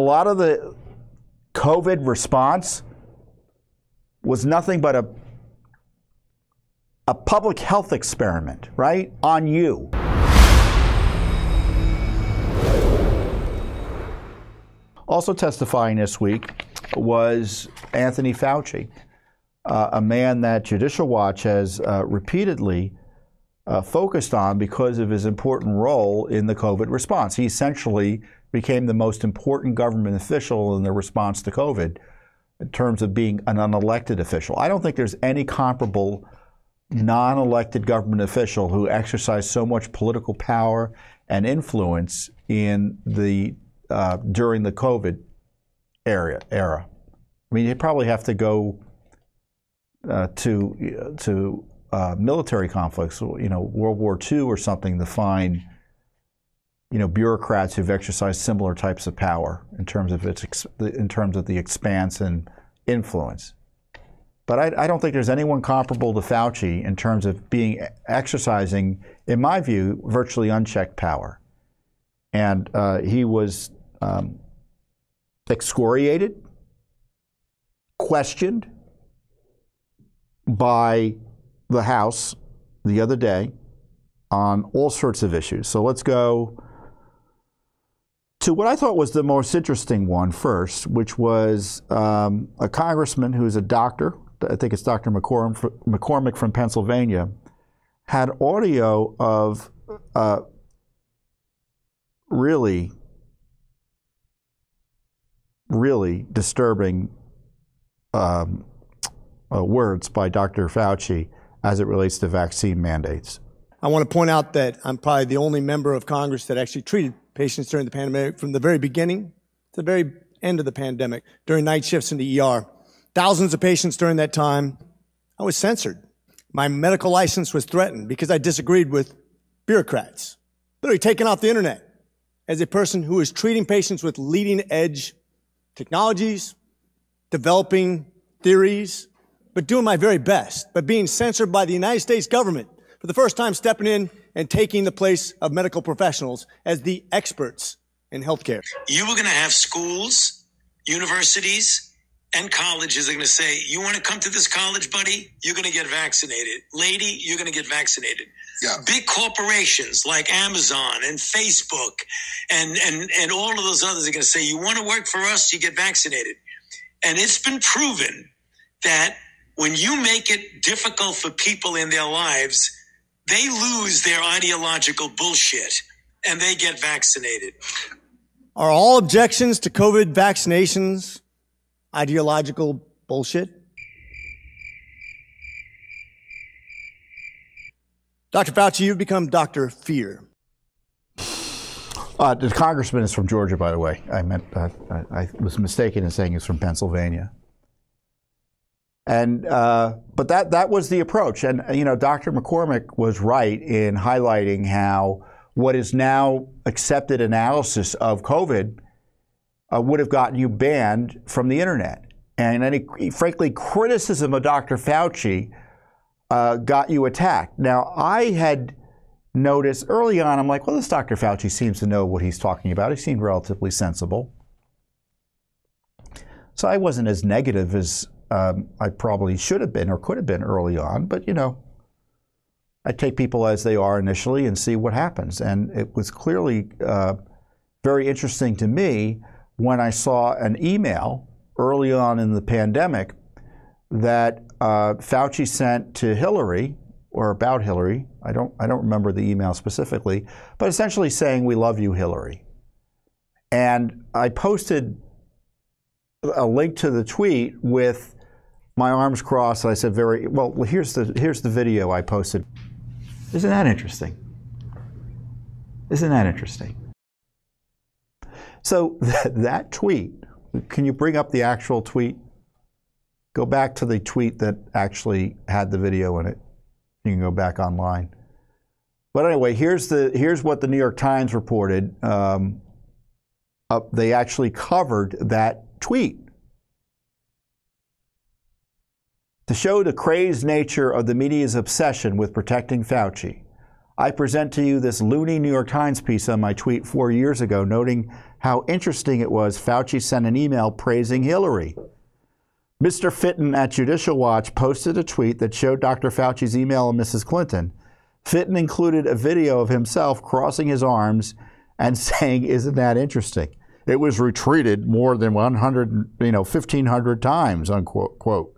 A lot of the COVID response was nothing but a public health experiment, right? On you. Also testifying this week was Anthony Fauci, a man that Judicial Watch has repeatedly focused on because of his important role in the COVID response. He essentially became the most important government official in the response to COVID in terms of being an unelected official. I don't think there's any comparable non-elected government official who exercised so much political power and influence in the during the COVID era. I mean, you probably have to go to military conflicts, World War II or something, to find bureaucrats who've exercised similar types of power in terms of the expanse and influence. But I don't think there's anyone comparable to Fauci in terms of exercising, in my view, virtually unchecked power. And he was excoriated, questioned by the House the other day on all sorts of issues. So let's go to what I thought was the most interesting one first, which was a congressman who's a doctor. I think it's Dr. McCormick from Pennsylvania, had audio of really disturbing words by Dr. Fauci as it relates to vaccine mandates. I want to point out that I'm probably the only member of Congress that actually treated patients during the pandemic from the very beginning to the very end of the pandemic, during night shifts in the ER. Thousands of patients during that time. I was censored. My medical license was threatened because I disagreed with bureaucrats. Literally taken off the internet as a person who is treating patients with leading edge technologies, developing theories, but doing my very best, but being censored by the United States government for the first time, stepping in and taking the place of medical professionals as the experts in healthcare. You were going to have schools, universities, and colleges are going to say, you want to come to this college, buddy? You're going to get vaccinated. Lady, you're going to get vaccinated. Yeah. Big corporations like Amazon and Facebook and all of those others are going to say, you want to work for us? You get vaccinated. And it's been proven that when you make it difficult for people in their lives, they lose their ideological bullshit and they get vaccinated. Are all objections to COVID vaccinations ideological bullshit? Dr. Fauci, you've become Dr. Fear. The congressman is from Georgia, by the way. I was mistaken in saying he's from Pennsylvania. And but that was the approach. And Dr. McCormick was right in highlighting how what is now accepted analysis of COVID would have gotten you banned from the internet. And any, frankly, criticism of Dr. Fauci got you attacked. Now, I had noticed early on, I'm like, well, this Dr. Fauci seems to know what he's talking about. He seemed relatively sensible. So I wasn't as negative as I probably should have been or could have been early on. But, I take people as they are initially and see what happens. And it was clearly very interesting to me when I saw an email early on in the pandemic that Fauci sent to Hillary, or about Hillary. I don't remember the email specifically, but essentially saying, "We love you, Hillary." And I posted a link to the tweet with my arms crossed. I said, "Very well. Here's the video I posted." Isn't that interesting? Isn't that interesting? So that tweet, can you bring up the actual tweet? Go back to the tweet that actually had the video in it. You can go back online. But anyway, here's what the New York Times reported. They actually covered that tweet. To show the crazed nature of the media's obsession with protecting Fauci, I present to you this loony New York Times piece on my tweet 4 years ago, noting how interesting it was Fauci sent an email praising Hillary. Mr. Fitton at Judicial Watch posted a tweet that showed Dr. Fauci's email and Mrs. Clinton. Fitton included a video of himself crossing his arms and saying, "Isn't that interesting?" It was retweeted more than 1,500 times, unquote. Quote.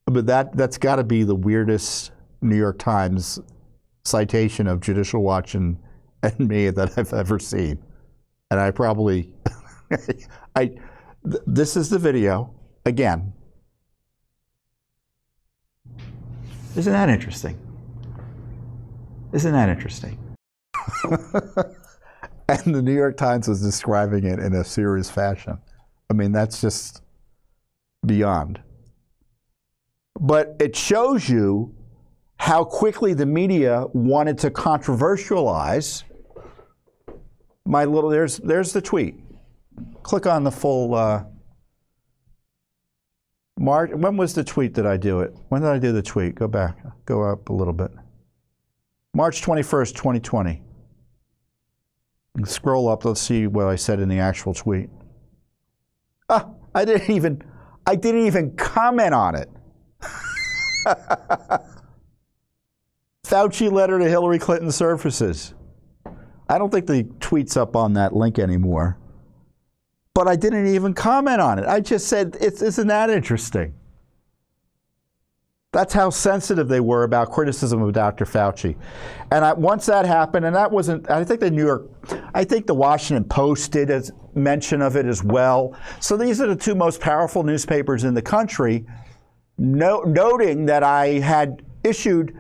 But that's got to be the weirdest New York Times citation of Judicial Watch and me that I've ever seen. And I probably, this is the video again. Isn't that interesting? Isn't that interesting? And the New York Times was describing it in a serious fashion. I mean, that's just beyond. But it shows you how quickly the media wanted to controversialize my little, there's the tweet. Click on the full, March, when was the tweet that I do it? When did I do the tweet? Go back, go up a little bit. March 21st, 2020. Scroll up, let's see what I said in the actual tweet. I didn't even comment on it. Fauci letter to Hillary Clinton surfaces. I don't think the tweet's up on that link anymore. But I didn't even comment on it. I just said, isn't that interesting? That's how sensitive they were about criticism of Dr. Fauci. And once that happened, and that wasn't, I think the Washington Post did a mention of it as well. So these are the two most powerful newspapers in the country, noting that I had issued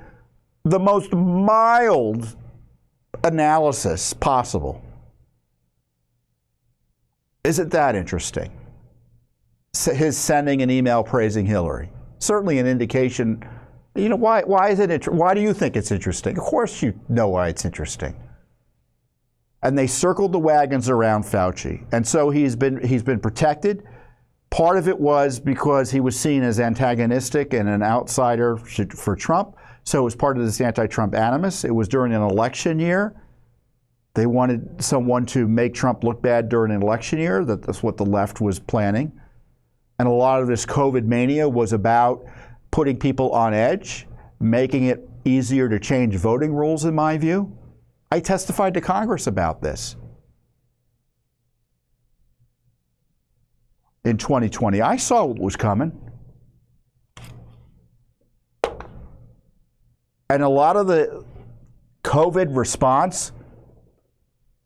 the most mild analysis possible. Isn't that interesting? His sending an email praising Hillary. Certainly an indication, why is it, why do you think it's interesting? Of course you know why it's interesting. And they circled the wagons around Fauci. And so he's been protected. Part of it was because he was seen as antagonistic and an outsider for Trump. So it was part of this anti-Trump animus. It was during an election year. They wanted someone to make Trump look bad during an election year. That's what the left was planning. And a lot of this COVID mania was about putting people on edge, making it easier to change voting rules, in my view. I testified to Congress about this. In 2020, I saw what was coming. And a lot of the COVID response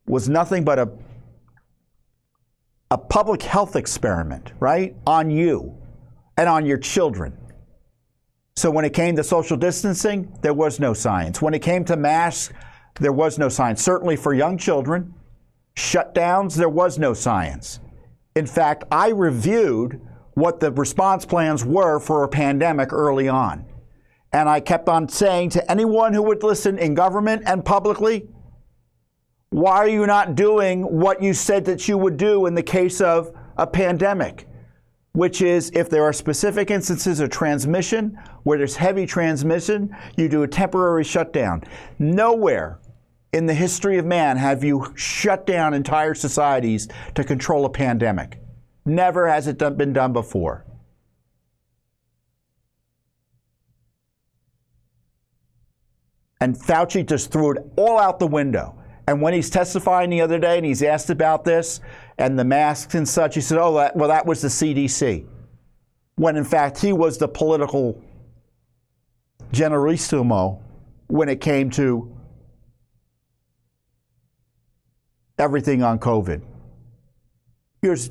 was nothing but a public health experiment, right? On you and on your children. So when it came to social distancing, there was no science. When it came to masks, there was no science. Certainly for young children, shutdowns, there was no science. In fact, I reviewed what the response plans were for a pandemic early on. And I kept on saying to anyone who would listen in government and publicly, why are you not doing what you said that you would do in the case of a pandemic? Which is, if there are specific instances of transmission where there's heavy transmission, you do a temporary shutdown. Nowhere in the history of man have you shut down entire societies to control a pandemic. Never has it been done before. And Fauci just threw it all out the window. And when he's testifying the other day and he's asked about this and the masks and such, he said, that was the CDC. When in fact he was the political generalissimo when it came to everything on COVID. Here's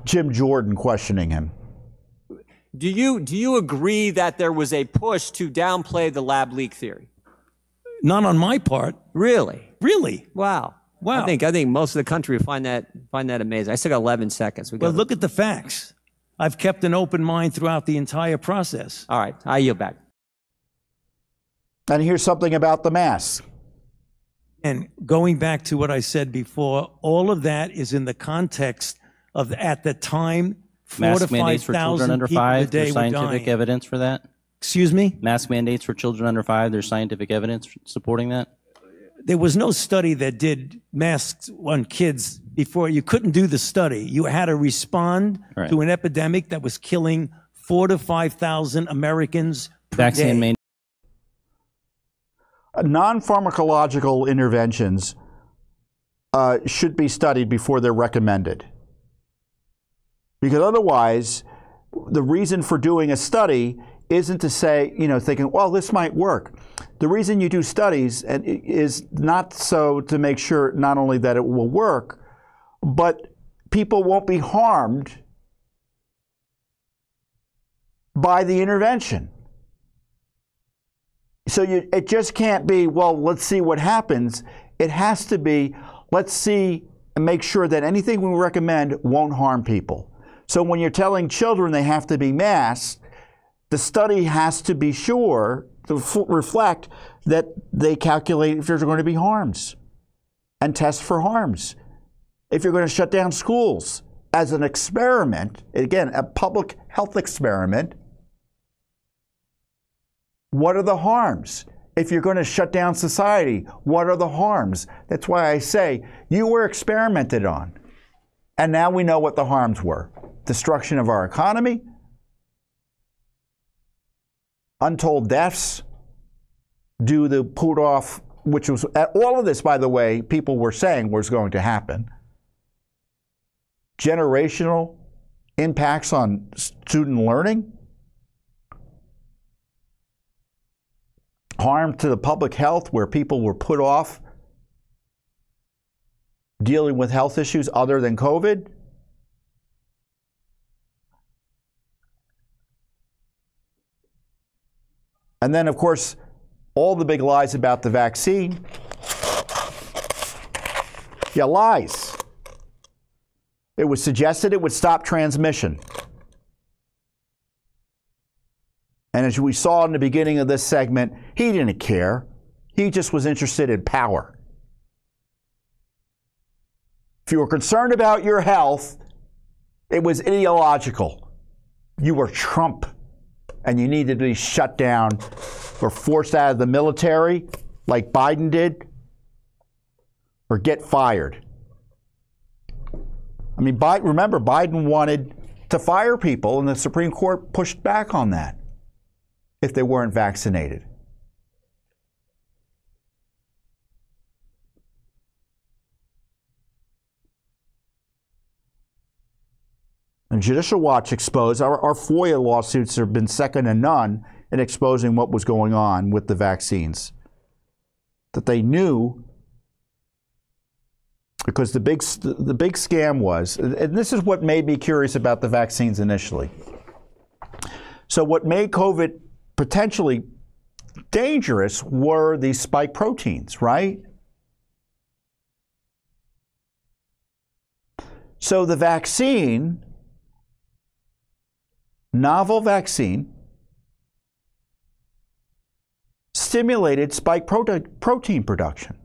Jim Jordan questioning him. Do you agree that there was a push to downplay the lab leak theory? Not on my part. Really? Really? Wow. Wow. I think most of the country would find that amazing. I still got 11 seconds. Well, look at the facts. I've kept an open mind throughout the entire process. All right, I yield back. And here's something about the masks. And going back to what I said before, all of that is in the context of, at the time, 4,000 to 5,000 mandates for children under 5. There's scientific evidence for that. Excuse me? Mask mandates for children under 5. There's scientific evidence supporting that. there was no study that did masks on kids before. You couldn't do the study. You had to respond to an epidemic that was killing 4,000 to 5,000 Americans per day. Non-pharmacological interventions should be studied before they're recommended. Because otherwise, the reason for doing a study isn't to say, thinking, well, this might work. The reason you do studies is not so to make sure not only that it will work, but people won't be harmed by the intervention. So it just can't be, well, let's see what happens. It has to be, let's see and make sure that anything we recommend won't harm people. So when you're telling children they have to be masked, the study has to be sure to reflect that they calculate if there's going to be harms and test for harms. If you're going to shut down schools as an experiment, again, a public health experiment, what are the harms? If you're going to shut down society, what are the harms? That's why I say you were experimented on. And now we know what the harms were. Destruction of our economy, untold deaths due to put off, which was, all of this, by the way, people were saying was going to happen. Generational impacts on student learning. Harm to the public health where people were put off dealing with health issues other than COVID. And then, of course, all the big lies about the vaccine. Yeah, lies. It was suggested it would stop transmission. And as we saw in the beginning of this segment, he didn't care. He just was interested in power. If you were concerned about your health, it was ideological. You were Trump, and you needed to be shut down or forced out of the military like Biden did, or get fired. I mean, remember, Biden wanted to fire people, and the Supreme Court pushed back on that if they weren't vaccinated. And Judicial Watch exposed, our FOIA lawsuits have been second to none in exposing what was going on with the vaccines. That they knew, because the big scam was, and this is what made me curious about the vaccines initially. So what made COVID potentially dangerous were these spike proteins, right? So the vaccine, novel vaccine, stimulated spike protein production.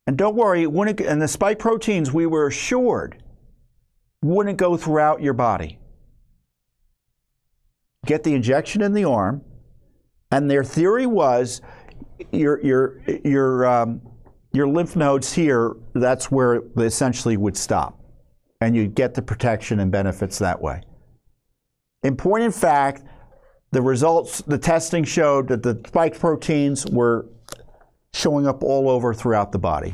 And don't worry, and the spike proteins, we were assured, wouldn't go throughout your body. Get the injection in the arm, and their theory was your lymph nodes here, that's where it essentially would stop. And you'd get the protection and benefits that way. In point of fact, the results, the testing showed that the spike proteins were showing up all over throughout the body.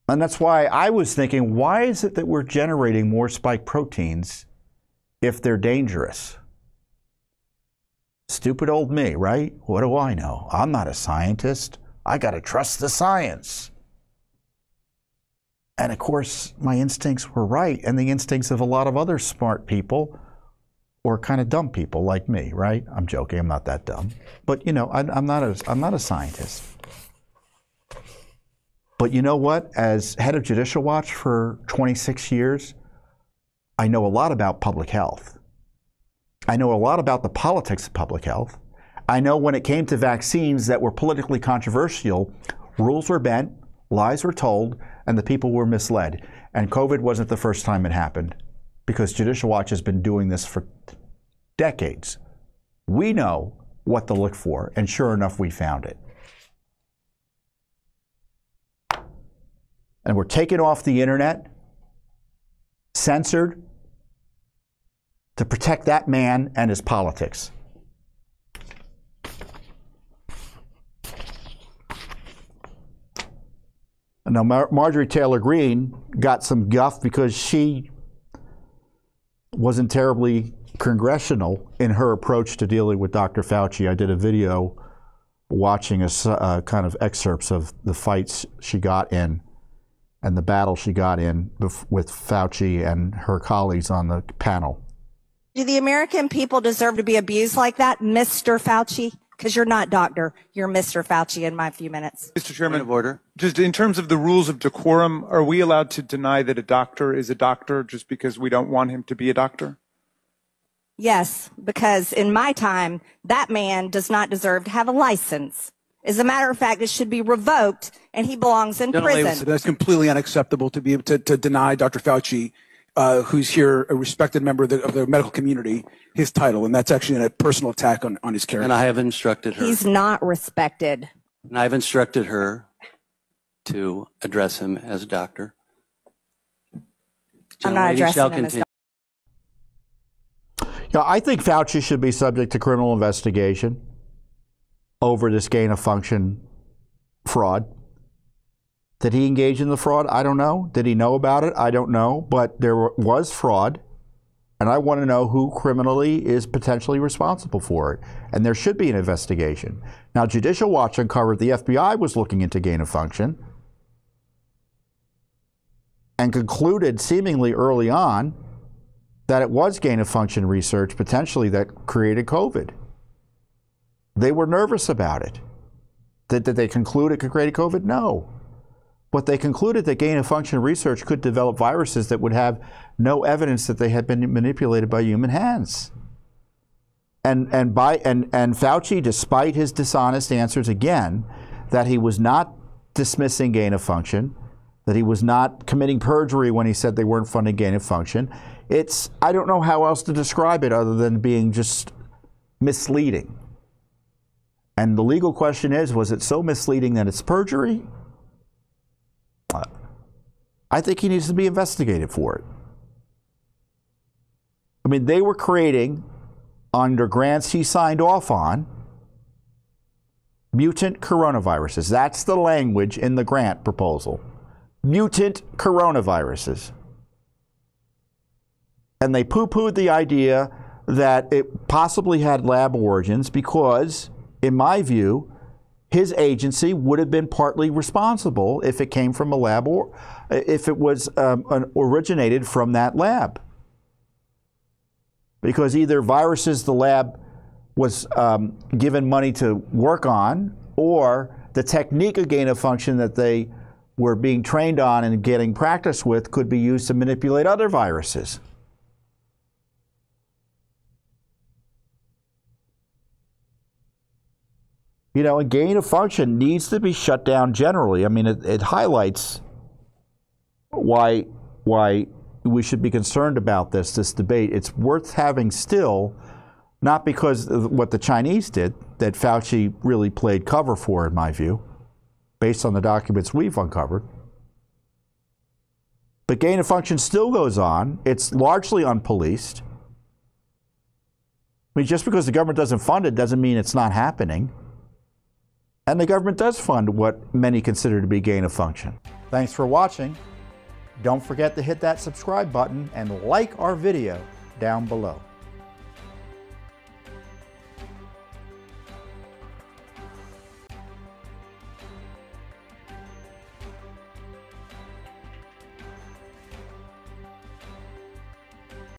And that's why I was thinking, why is it that we're generating more spike proteins if they're dangerous? Stupid old me, right? What do I know? I'm not a scientist. I got to trust the science. And of course, my instincts were right, and the instincts of a lot of other smart people, or kind of dumb people like me, right? I'm joking, I'm not that dumb. But you know, I'm not a scientist. But you know what? As head of Judicial Watch for 26 years, I know a lot about public health. I know a lot about the politics of public health. I know when it came to vaccines that were politically controversial, rules were bent, lies were told, and the people were misled. And COVID wasn't the first time it happened, because Judicial Watch has been doing this for decades, We know what to look for, and sure enough, we found it. And we're taken off the internet, censored, to protect that man and his politics. Now, Marjorie Taylor Greene got some guff because she wasn't terribly congressional in her approach to dealing with Dr. Fauci. I did a video watching a kind of excerpts of the fights she got in and the battle she got in with Fauci and her colleagues on the panel. Do the American people deserve to be abused like that, Mr. Fauci? Because you're not doctor, you're Mr. Fauci in my few minutes. Mr. Chairman, Point of order. Just in terms of the rules of decorum, are we allowed to deny that a doctor is a doctor just because we don't want him to be a doctor? Yes, because in my time, that man does not deserve to have a license. As a matter of fact, it should be revoked, and he belongs in prison. That's completely unacceptable to be able to deny Dr. Fauci, who's here, a respected member of the medical community, his title, and that's actually a personal attack on his character. And I have instructed her. He's not respected. And I've instructed her to address him as a doctor. I'm not addressing him as doctor. Yeah, I think Fauci should be subject to criminal investigation over this gain-of-function fraud. Did he engage in the fraud? I don't know. Did he know about it? I don't know. But there was fraud, and I want to know who criminally is potentially responsible for it. And there should be an investigation. Now, Judicial Watch uncovered the FBI was looking into gain-of-function and concluded seemingly early on that it was gain-of-function research potentially that created COVID. They were nervous about it. Did they conclude it could create COVID? No. But they concluded that gain-of-function research could develop viruses that would have no evidence that they had been manipulated by human hands. And Fauci, despite his dishonest answers again, that he was not dismissing gain-of-function, that he was not committing perjury when he said they weren't funding gain-of-function, I don't know how else to describe it other than being just misleading. And the legal question is, was it so misleading that it's perjury? I think he needs to be investigated for it. I mean, they were creating, under grants he signed off on, mutant coronaviruses. That's the language in the grant proposal. Mutant coronaviruses. And they poo-pooed the idea that it possibly had lab origins because, in my view, his agency would have been partly responsible if it came from a lab or if it was originated from that lab. Because either viruses the lab was given money to work on, or the technique of gain-of-function that they were being trained on and getting practice with could be used to manipulate other viruses. You know, and gain-of-function needs to be shut down generally. I mean, it highlights why we should be concerned about this debate. It's worth having still, not because of what the Chinese did, that Fauci really played cover for, in my view, based on the documents we've uncovered. But gain-of-function still goes on. It's largely unpoliced. I mean, just because the government doesn't fund it doesn't mean it's not happening. And the government does fund what many consider to be gain-of-function. Thanks for watching. Don't forget to hit that subscribe button and like our video down below.